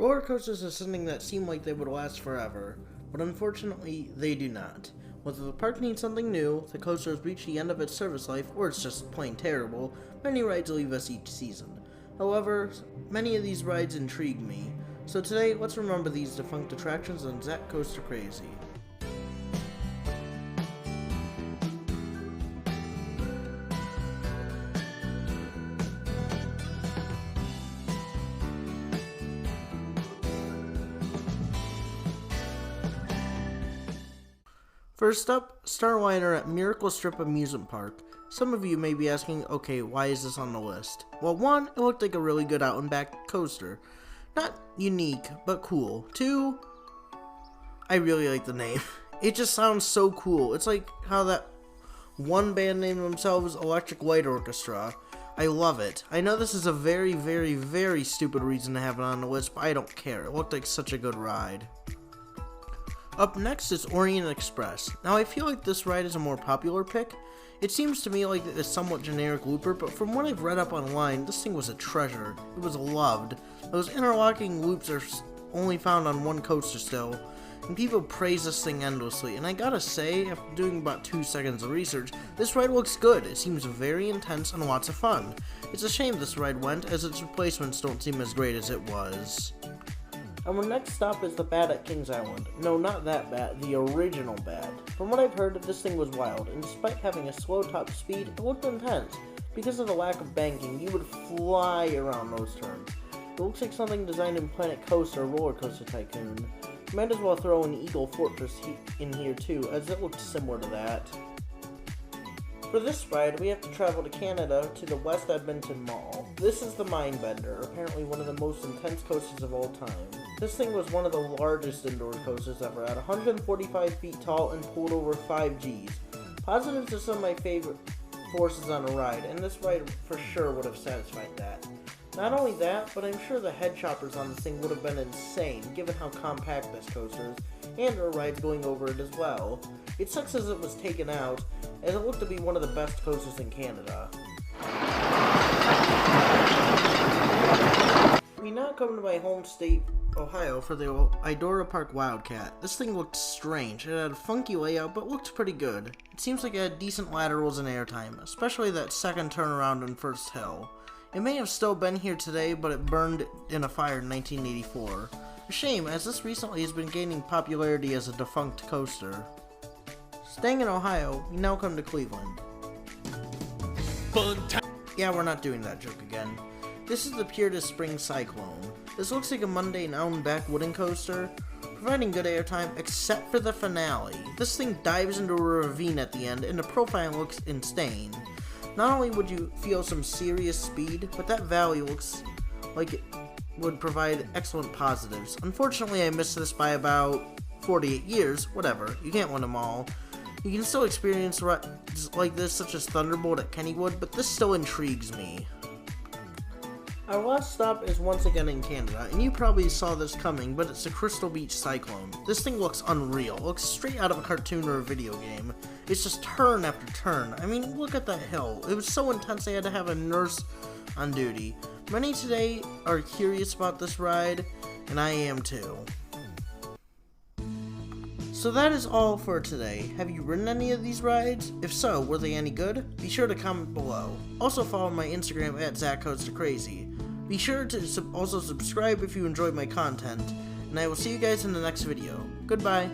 Roller coasters are something that seem like they would last forever, but unfortunately, they do not. Whether the park needs something new, the coaster has reached the end of its service life, or it's just plain terrible, many rides leave us each season. However, many of these rides intrigue me, so today, let's remember these defunct attractions on Zach Coaster Crazy. First up, Star Whiner at Miracle Strip Amusement Park. Some of you may be asking, okay, why is this on the list? Well, one, it looked like a really good out and back coaster. Not unique, but cool. Two, I really like the name. It just sounds so cool. It's like how that one band named themselves Electric Light Orchestra. I love it. I know this is a very, very, very stupid reason to have it on the list, but I don't care. It looked like such a good ride. Up next is Orient Express. Now I feel like this ride is a more popular pick. It seems to me like it's a somewhat generic looper, but from what I've read up online, this thing was a treasure. It was loved. Those interlocking loops are only found on one coaster still, and people praise this thing endlessly. And I gotta say, after doing about 2 seconds of research, this ride looks good. It seems very intense and lots of fun. It's a shame this ride went, as its replacements don't seem as great as it was. Our next stop is the Bat at Kings Island. No, not that Bat, the original Bat. From what I've heard, this thing was wild, and despite having a slow top speed, it looked intense. Because of the lack of banking, you would fly around those turns. It looks like something designed in Planet Coaster or Roller Coaster Tycoon. You might as well throw an Eagle Fortress in here too, as it looked similar to that. For this ride, we have to travel to Canada to the West Edmonton Mall. This is the Mindbender, apparently one of the most intense coasters of all time. This thing was one of the largest indoor coasters ever, at 145 feet tall and pulled over 5 Gs. Positives are some of my favorite forces on a ride, and this ride for sure would have satisfied that. Not only that, but I'm sure the head choppers on this thing would have been insane, given how compact this coaster is, and our rides going over it as well. It sucks as it was taken out, as it looked to be one of the best coasters in Canada. We now come to my home state, Ohio, for the Idora Park Wildcat. This thing looked strange. It had a funky layout, but looked pretty good. It seems like it had decent laterals and airtime, especially that second turnaround and first hill. It may have still been here today, but it burned in a fire in 1984. A shame, as this recently has been gaining popularity as a defunct coaster. Staying in Ohio, we now come to Cleveland. Yeah, we're not doing that joke again. This is the Purist Spring Cyclone. This looks like a mundane out and back wooden coaster, providing good airtime except for the finale. This thing dives into a ravine at the end, and the profile looks insane. Not only would you feel some serious speed, but that valley looks like it would provide excellent positives. Unfortunately, I missed this by about 48 years. Whatever, you can't win them all. You can still experience rides like this, such as Thunderbolt at Kennywood, but this still intrigues me. Our last stop is once again in Canada, and you probably saw this coming, but it's the Crystal Beach Cyclone. This thing looks unreal. It looks straight out of a cartoon or a video game. It's just turn after turn. I mean, look at that hill. It was so intense they had to have a nurse on duty. Many today are curious about this ride, and I am too. So that is all for today. Have you ridden any of these rides? If so, were they any good? Be sure to comment below. Also follow my Instagram at ZachCoasterCrazy. Be sure to also subscribe if you enjoyed my content, and I will see you guys in the next video. Goodbye.